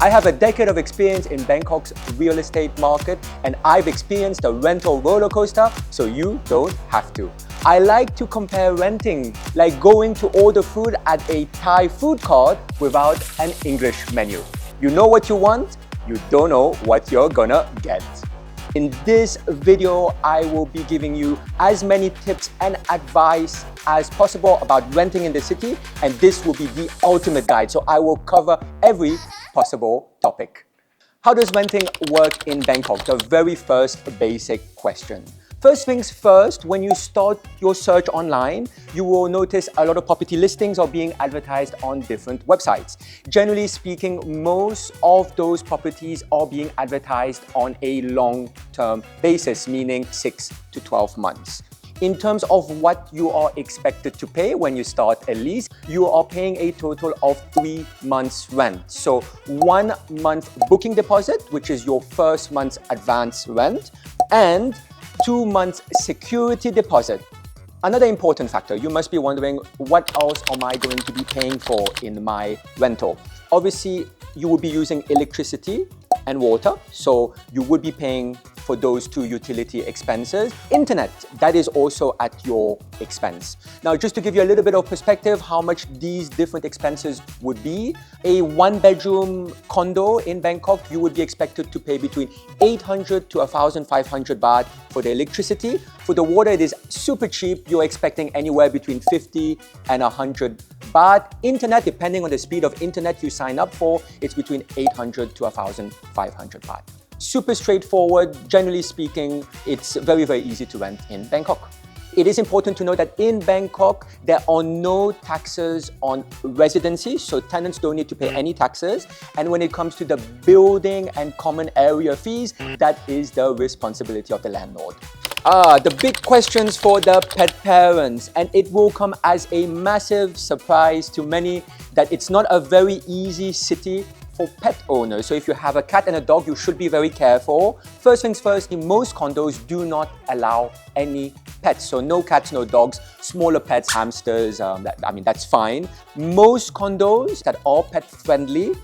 I have a decade of experience in Bangkok's real estate market, and I've experienced a rental roller coaster, so you don't have to. I like to compare renting like going to order food at a Thai food court without an English menu. You know what you want, you don't know what you're gonna get. In this video, I will be giving you as many tips and advice as possible about renting in the city, and this will be the ultimate guide. So I will cover every possible topic. How does renting work in Bangkok? The very first basic question. First things first, when you start your search online, you will notice a lot of property listings are being advertised on different websites. Generally speaking, most of those properties are being advertised on a long-term basis, meaning 6 to 12 months. In terms of what you are expected to pay when you start a lease, you are paying a total of 3 months rent. So 1 month booking deposit, which is your first month's advance rent, and 2 months security deposit. Another important factor, you must be wondering, what else am I going to be paying for in my rental? Obviously, you will be using electricity and water, so you would be paying for those two utility expenses. Internet, that is also at your expense. Now, just to give you a little bit of perspective how much these different expenses would be, a 1-bedroom condo in Bangkok, you would be expected to pay between 800 to 1,500 baht for the electricity. For the water, it is super cheap. You're expecting anywhere between 50 and 100 baht. Internet, depending on the speed of internet you sign up for, it's between 800 to 1,500 baht. Super straightforward. Generally speaking, it's very, very easy to rent in Bangkok. It is important to know that in Bangkok, there are no taxes on residency, so tenants don't need to pay any taxes. And when it comes to the building and common area fees, that is the responsibility of the landlord. The big questions for the pet parents, and it will come as a massive surprise to many that it's not a very easy city for pet owners. So if you have a cat and a dog, you should be very careful. First things first, most condos do not allow any pets. So no cats, no dogs, smaller pets, hamsters, that's fine. Most condos that are pet friendly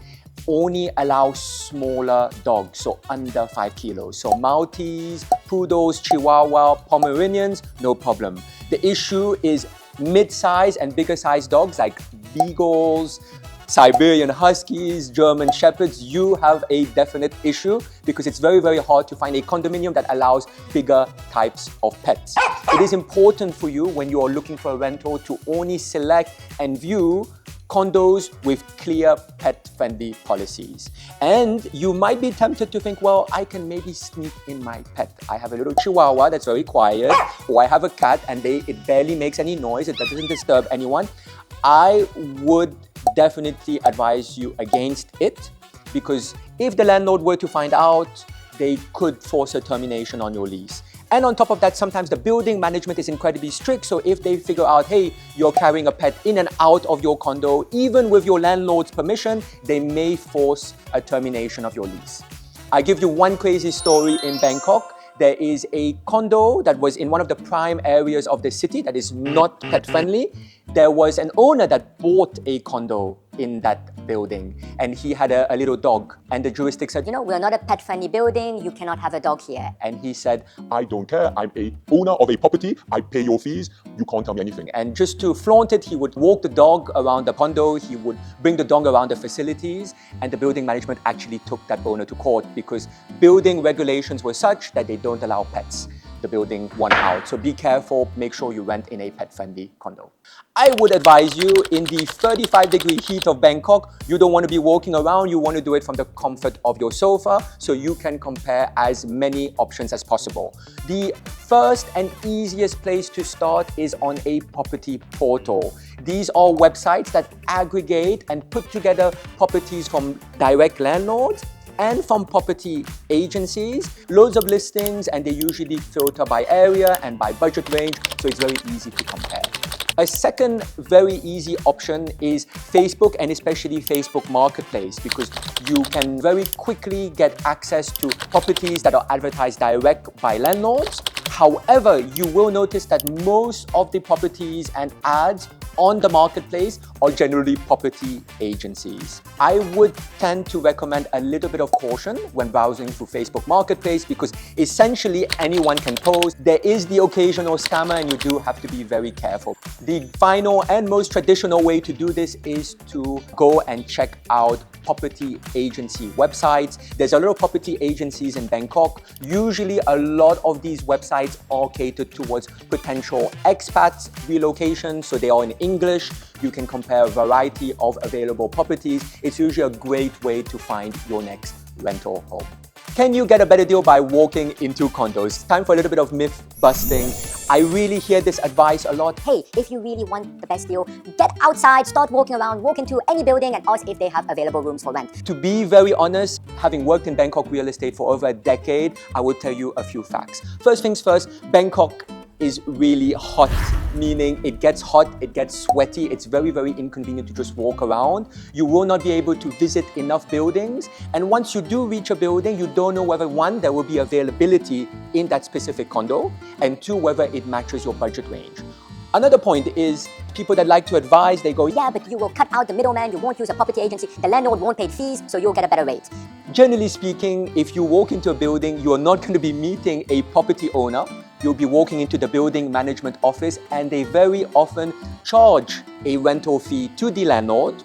only allow smaller dogs, so under 5 kilos. So Maltese, Poodles, Chihuahua, Pomeranians, no problem. The issue is mid-size and bigger size dogs like Beagles, Siberian Huskies, German Shepherds. You have a definite issue because it's very, very hard to find a condominium that allows bigger types of pets. It is important for you when you are looking for a rental to only select and view condos with clear pet-friendly policies. And you might be tempted to think, well, I can maybe sneak in my pet. I have a little Chihuahua that's very quiet, or I have a cat and it barely makes any noise, it doesn't disturb anyone. I would definitely advise you against it, because if the landlord were to find out, they could force a termination on your lease. And on top of that, sometimes the building management is incredibly strict. So if they figure out, hey, you're carrying a pet in and out of your condo, even with your landlord's permission, they may force a termination of your lease. I give you one crazy story in Bangkok. There is a condo that was in one of the prime areas of the city that is not pet friendly. There was an owner that bought a condo in that building, and he had a little dog, and the jurisdiction said, you know, we're not a pet friendly building, you cannot have a dog here. And he said, I don't care, I'm a owner of a property, I pay your fees, you can't tell me anything. And just to flaunt it, he would walk the dog around the condo, he would bring the dog around the facilities, and the building management actually took that owner to court because building regulations were such that they don't allow pets. The building won out. So be careful, make sure you rent in a pet-friendly condo. I would advise you, in the 35-degree heat of Bangkok, you don't want to be walking around, you want to do it from the comfort of your sofa so you can compare as many options as possible. The first and easiest place to start is on a property portal. These are websites that aggregate and put together properties from direct landlords and from property agencies, loads of listings, and they usually filter by area and by budget range, so it's very easy to compare. A second very easy option is Facebook, and especially Facebook Marketplace, because you can very quickly get access to properties that are advertised direct by landlords, However, you will notice that most of the properties and ads on the marketplace are generally property agencies. I would tend to recommend a little bit of caution when browsing through Facebook Marketplace because essentially anyone can post. There is the occasional scammer and you do have to be very careful. The final and most traditional way to do this is to go and check out property agency websites. There's a lot of property agencies in Bangkok. Usually a lot of these websites are catered towards potential expats relocation, so they are in English. You can compare a variety of available properties. It's usually a great way to find your next rental home. Can you get a better deal by walking into condos? Time for a little bit of myth busting. I really hear this advice a lot. Hey, if you really want the best deal, get outside, start walking around, walk into any building and ask if they have available rooms for rent. To be very honest, having worked in Bangkok real estate for over a decade, I will tell you a few facts. First things first, Bangkok is really hot, meaning it gets hot, it gets sweaty, it's very, very inconvenient to just walk around. You will not be able to visit enough buildings. And once you do reach a building, you don't know whether one, there will be availability in that specific condo, and two, whether it matches your budget range. Another point is people that like to advise, they go, Yeah, but you will cut out the middleman, you won't use a property agency, the landlord won't pay fees, so you'll get a better rate. Generally speaking, if you walk into a building, you are not going to be meeting a property owner. You'll be walking into the building management office and they very often charge a rental fee to the landlord,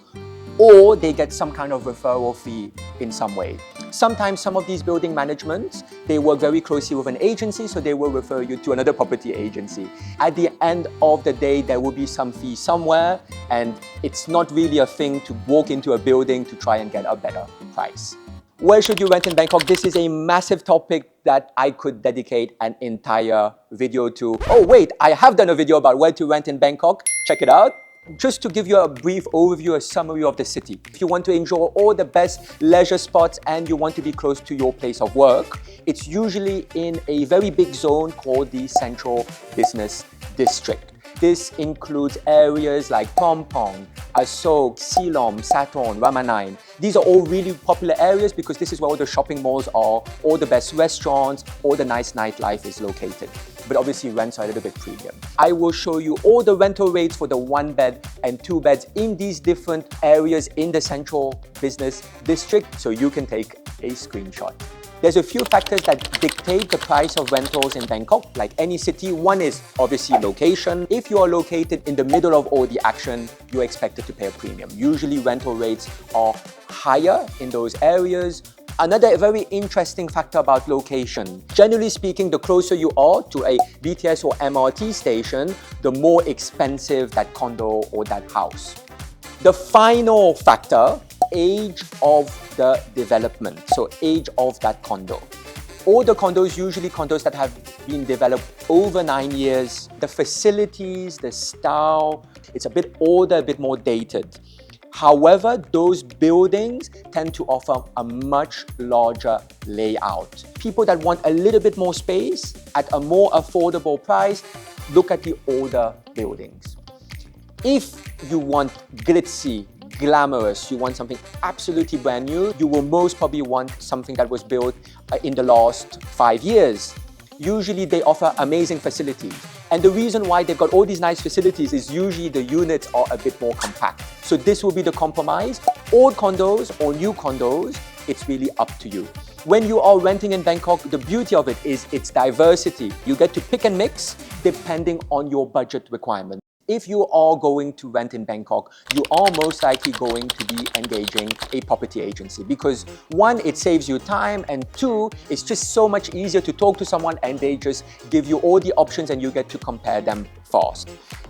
or they get some kind of referral fee in some way. Sometimes some of these building managements, they work very closely with an agency, so they will refer you to another property agency. At the end of the day, there will be some fee somewhere, and it's not really a thing to walk into a building to try and get a better price. Where should you rent in Bangkok? This is a massive topic that I could dedicate an entire video to. Oh wait, I have done a video about where to rent in Bangkok. Check it out. Just to give you a brief overview, a summary of the city. If you want to enjoy all the best leisure spots and you want to be close to your place of work, it's usually in a very big zone called the Central Business District. This includes areas like Pompong, Asok, Silom, Saturn, Ramanine. These are all really popular areas because this is where all the shopping malls are, all the best restaurants, all the nice nightlife is located. But obviously rents are a little bit premium. I will show you all the rental rates for the 1 bed and 2 beds in these different areas in the Central Business District so you can take a screenshot. There's a few factors that dictate the price of rentals in Bangkok, like any city. One is obviously location. If you are located in the middle of all the action, you're expected to pay a premium. Usually rental rates are higher in those areas. Another very interesting factor about location. Generally speaking, the closer you are to a BTS or MRT station, the more expensive that condo or that house. The final factor, age of the development, so age of that condo. All the condos, usually condos that have been developed over 9 years, the facilities, the style, it's a bit older, a bit more dated. However, those buildings tend to offer a much larger layout. People that want a little bit more space at a more affordable price, look at the older buildings. If you want glitzy, glamorous, you want something absolutely brand new, you will most probably want something that was built in the last 5 years. Usually they offer amazing facilities. And the reason why they've got all these nice facilities is usually the units are a bit more compact. So this will be the compromise. Old condos or new condos, it's really up to you. When you are renting in Bangkok, the beauty of it is its diversity. You get to pick and mix depending on your budget requirement. If you are going to rent in Bangkok, you are most likely going to be engaging a property agency because one, it saves you time, and two, it's just so much easier to talk to someone and they just give you all the options and you get to compare them fast.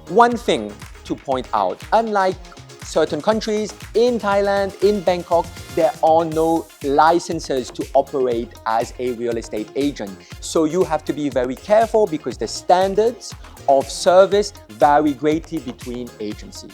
One thing to point out, unlike certain countries, in Thailand, in Bangkok, there are no licenses to operate as a real estate agent. So you have to be very careful because the standards of service vary greatly between agencies.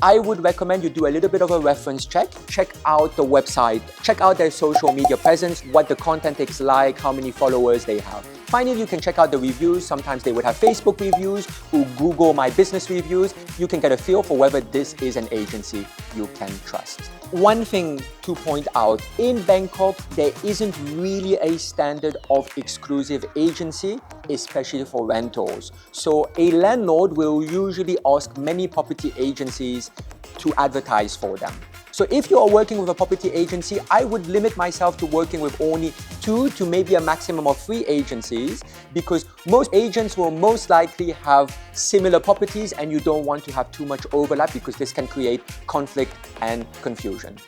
I would recommend you do a little bit of a reference check. Check out the website, check out their social media presence, what the content is like, how many followers they have. Finally, you can check out the reviews. Sometimes they would have Facebook reviews or Google My Business reviews. You can get a feel for whether this is an agency you can trust. One thing to point out, in Bangkok, there isn't really a standard of exclusive agency, especially for rentals. So a landlord will usually ask many property agencies to advertise for them. So if you are working with a property agency, I would limit myself to working with only 2 to maybe a maximum of 3 agencies, because most agents will most likely have similar properties and you don't want to have too much overlap, because this can create conflict and confusion.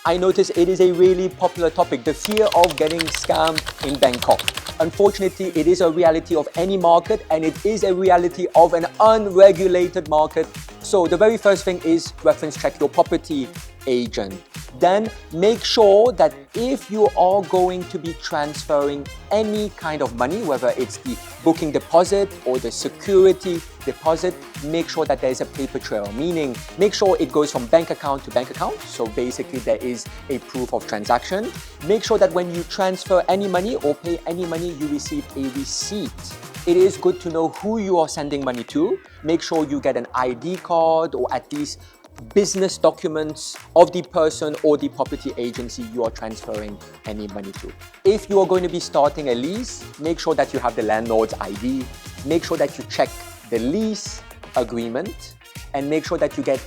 I notice it is a really popular topic, the fear of getting scammed in Bangkok. Unfortunately, it is a reality of any market, and it is a reality of an unregulated market. So the very first thing is reference check your property agent. Then make sure that if you are going to be transferring any kind of money, whether it's the booking deposit or the security deposit, make sure that there's a paper trail, meaning make sure it goes from bank account to bank account. So basically there is a proof of transaction. Make sure that when you transfer any money or pay any money, you receive a receipt. It is good to know who you are sending money to. Make sure you get an ID card or at least business documents of the person or the property agency you are transferring any money to. If you are going to be starting a lease, make sure that you have the landlord's ID. Make sure that you check the lease agreement, and make sure that you get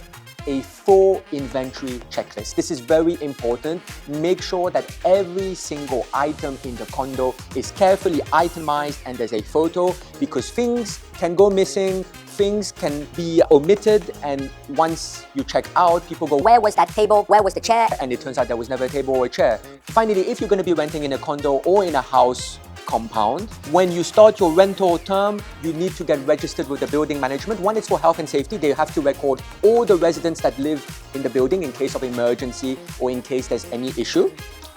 a full inventory checklist. This is very important. Make sure that every single item in the condo is carefully itemized and there's a photo, because things can go missing, things can be omitted, and once you check out, people go, Where was that table? Where was the chair? and it turns out there was never a table or a chair. Finally, if you're going to be renting in a condo or in a house compound, when you start your rental term, you need to get registered with the building management. One, it's for health and safety. They have to record all the residents that live in the building in case of emergency or in case there's any issue.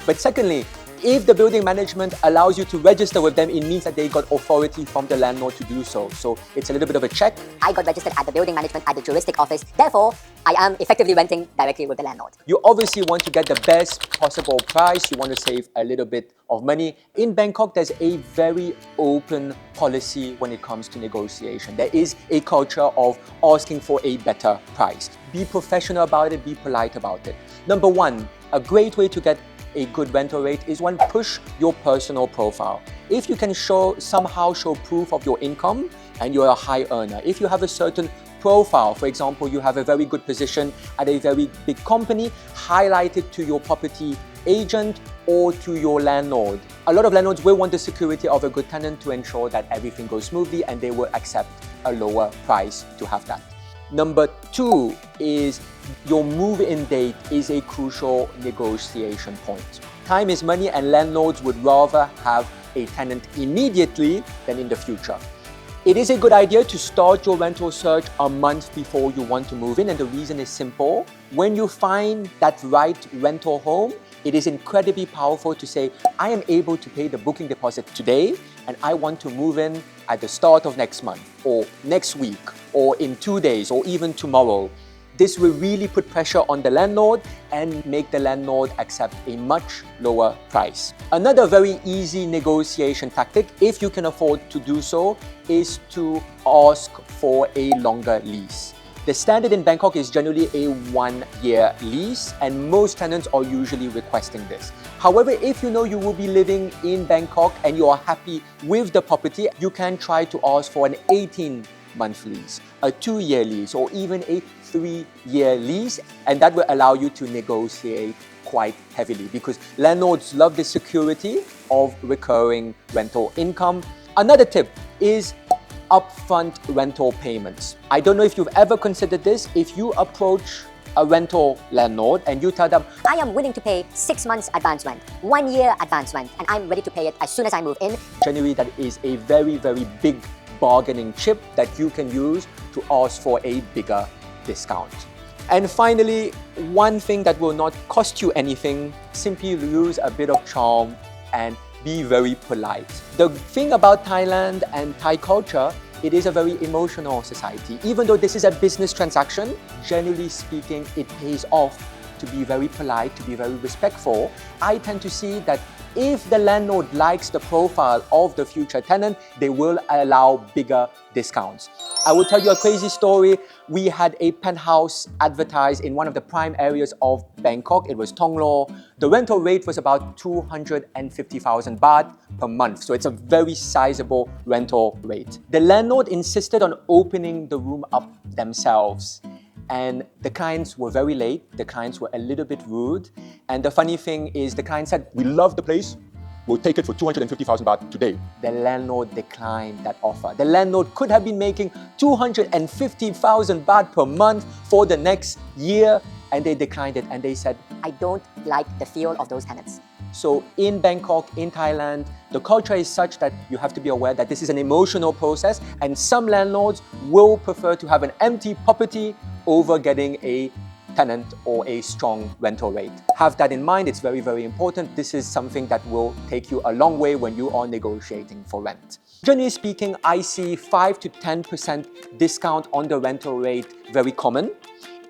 But secondly, if the building management allows you to register with them, it means that they got authority from the landlord to do so. So it's a little bit of a check. I got registered at the building management at the juristic office. Therefore, I am effectively renting directly with the landlord. You obviously want to get the best possible price. You want to save a little bit of money. In Bangkok, there's a very open policy when it comes to negotiation. There is a culture of asking for a better price. Be professional about it, be polite about it. Number one, a great way to get a good rental rate is one, push your personal profile. If you can somehow show proof of your income and you're a high earner, if you have a certain profile, for example, you have a very good position at a very big company, highlight it to your property agent or to your landlord. A lot of landlords will want the security of a good tenant to ensure that everything goes smoothly, and they will accept a lower price to have that. Number two is your move-in date is a crucial negotiation point. Time is money, and landlords would rather have a tenant immediately than in the future. It is a good idea to start your rental search a month before you want to move in, and the reason is simple. When you find that right rental home, it is incredibly powerful to say, I am able to pay the booking deposit today, and I want to move in at the start of next month, or next week, or in 2 days, or even tomorrow. This will really put pressure on the landlord and make the landlord accept a much lower price. Another very easy negotiation tactic, if you can afford to do so, is to ask for a longer lease. The standard in Bangkok is generally a 1-year lease, and most tenants are usually requesting this. However, if you know you will be living in Bangkok and you are happy with the property, you can try to ask for an 18-month lease, a 2-year lease, or even a 3-year lease, and that will allow you to negotiate quite heavily, because landlords love the security of recurring rental income. Another tip is upfront rental payments. I don't know if you've ever considered this. If you approach a rental landlord and you tell them, I am willing to pay 6 months advance rent, 1 year advance rent, and I'm ready to pay it as soon as I move in. generally that is a very, very big bargaining chip that you can use to ask for a bigger discount. And finally, one thing that will not cost you anything, simply use a bit of charm and be very polite. The thing about Thailand and Thai culture, it is a very emotional society. Even though this is a business transaction, generally speaking, it pays off to be very polite, to be very respectful. I tend to see that if the landlord likes the profile of the future tenant, they will allow bigger discounts. I will tell you a crazy story. We had a penthouse advertised in one of the prime areas of Bangkok. It was Thonglo. The rental rate was about 250,000 baht per month. So it's a very sizable rental rate. The landlord insisted on opening the room up themselves. And the clients were very late. The clients were a little bit rude. And the funny thing is the client said, We love the place. We'll take it for 250,000 baht today. the landlord declined that offer. The landlord could have been making 250,000 baht per month for the next year, and they declined it. And they said, I don't like the feel of those tenants. so in Bangkok, in Thailand, the culture is such that you have to be aware that this is an emotional process, and some landlords will prefer to have an empty property over getting a tenant or a strong rental rate. Have that in mind. It's very, very important. This is something that will take you a long way when you are negotiating for rent. Generally speaking, I see 5 to 10% discount on the rental rate very common.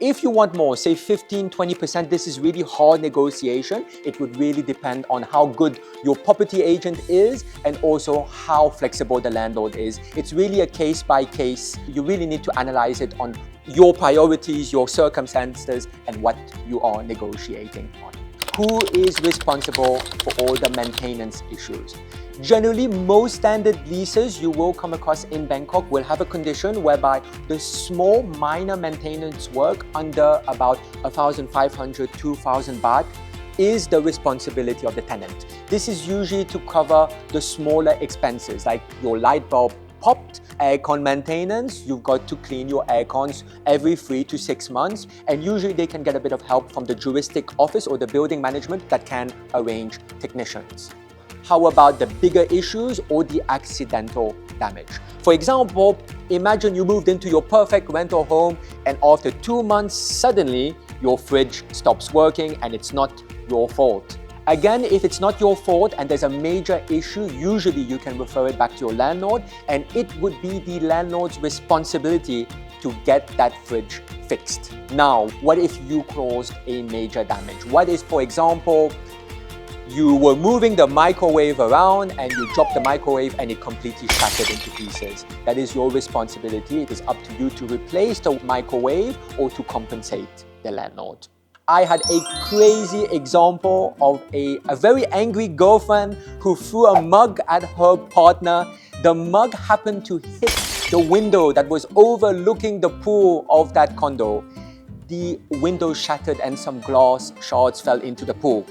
If you want more, say 15, 20%, this is really hard negotiation. It would really depend on how good your property agent is and also how flexible the landlord is. It's really a case by case. You really need to analyze it on your priorities, your circumstances, and what you are negotiating on. Who is responsible for all the maintenance issues? Generally, most standard leases you will come across in Bangkok will have a condition whereby the small minor maintenance work under about 1,500, 2,000 baht is the responsibility of the tenant. This is usually to cover the smaller expenses like your light bulb popped, aircon maintenance, you've got to clean your aircons every 3 to 6 months, and usually they can get a bit of help from the juristic office or the building management that can arrange technicians. How about the bigger issues or the accidental damage? For example, imagine you moved into your perfect rental home and after 2 months, suddenly your fridge stops working and it's not your fault. Again, if it's not your fault and there's a major issue, usually you can refer it back to your landlord, and it would be the landlord's responsibility to get that fridge fixed. Now, what if you caused a major damage? What is, for example, you were moving the microwave around and you dropped the microwave and it completely shattered into pieces. That is your responsibility. It is up to you to replace the microwave or to compensate the landlord. I had a crazy example of a very angry girlfriend who threw a mug at her partner. The mug happened to hit the window that was overlooking the pool of that condo. The window shattered and some glass shards fell into the pool.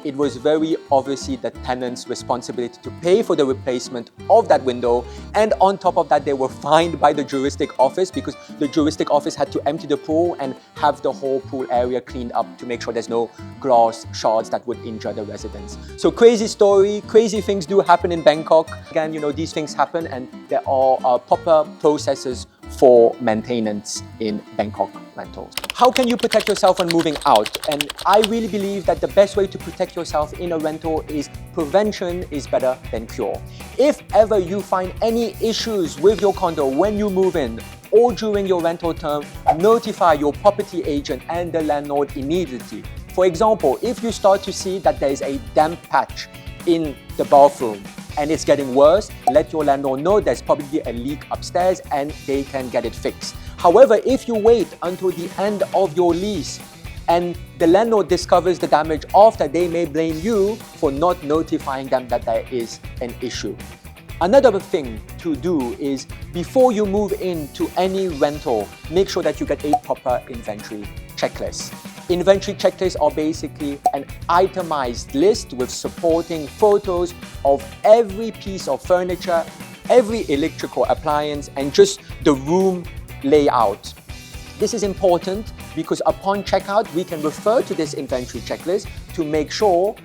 It was very obviously the tenant's responsibility to pay for the replacement of that window, and on top of that they were fined by the juristic office because the juristic office had to empty the pool and have the whole pool area cleaned up to make sure there's no glass shards that would injure the residents. So crazy story, crazy things do happen in Bangkok. Again, these things happen and there are proper processes for maintenance in Bangkok rentals. How can you protect yourself when moving out? And I really believe that the best way to protect yourself in a rental is prevention is better than cure. If ever you find any issues with your condo when you move in or during your rental term, notify your property agent and the landlord immediately. For example, if you start to see that there is a damp patch in the bathroom, and it's getting worse, let your landlord know there's probably a leak upstairs and they can get it fixed. However, if you wait until the end of your lease and the landlord discovers the damage after, they may blame you for not notifying them that there is an issue. Another thing to do is before you move into any rental, make sure that you get a proper inventory checklist. Inventory checklists are basically an itemized list with supporting photos of every piece of furniture, every electrical appliance, and just the room layout. This is important because upon checkout, we can refer to this inventory checklist to make sure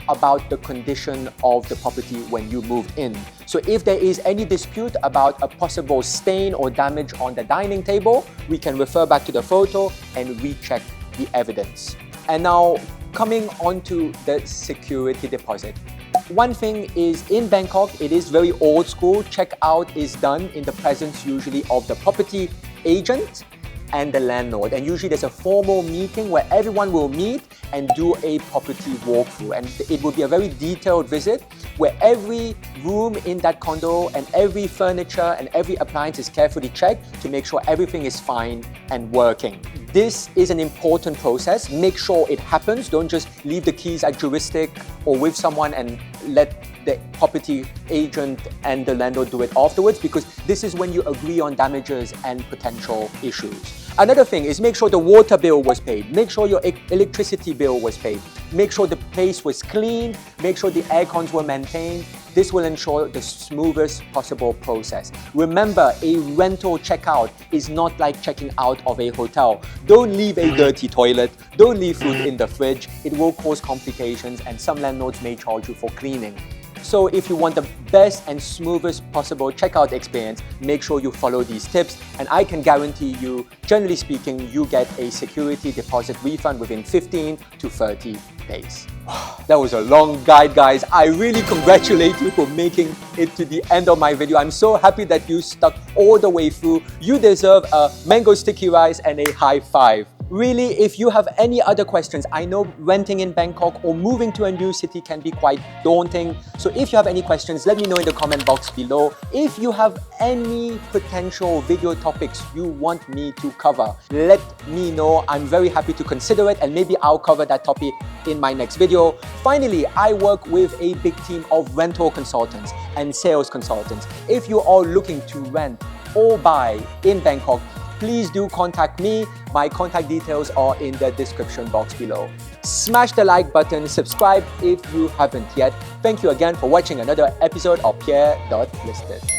about the condition of the property when you move in. So if there is any dispute about a possible stain or damage on the dining table, we can refer back to the photo and recheck the evidence. And now coming on to the security deposit. One thing is in Bangkok, it is very old school. Checkout is done in the presence usually of the property agent. and the landlord. And usually there's a formal meeting where everyone will meet and do a property walkthrough. And it will be a very detailed visit where every room in that condo and every furniture and every appliance is carefully checked to make sure everything is fine and working. This is an important process. Make sure it happens. Don't just leave the keys at juristic or with someone and let the property agent and the landlord do it afterwards, because this is when you agree on damages and potential issues. Another thing is make sure the water bill was paid. Make sure your electricity bill was paid. Make sure the place was cleaned. Make sure the air cons were maintained. This will ensure the smoothest possible process. Remember, a rental checkout is not like checking out of a hotel. Don't leave a dirty toilet. Don't leave food in the fridge. It will cause complications, and some landlords may charge you for cleaning. So if you want the best and smoothest possible checkout experience, make sure you follow these tips, and I can guarantee you, generally speaking, you get a security deposit refund within 15 to 30 days. That was a long guide, guys. I really congratulate you for making it to the end of my video. I'm so happy that you stuck all the way through. You deserve a mango sticky rice and a high five. Really, if you have any other questions, I know renting in Bangkok or moving to a new city can be quite daunting. So if you have any questions, let me know in the comment box below. If you have any potential video topics you want me to cover, let me know. I'm very happy to consider it, and maybe I'll cover that topic in my next video. Finally, I work with a big team of rental consultants and sales consultants. If you are looking to rent or buy in Bangkok, please do contact me. My contact details are in the description box below. Smash the like button, subscribe if you haven't yet. Thank you again for watching another episode of Pierre.listed.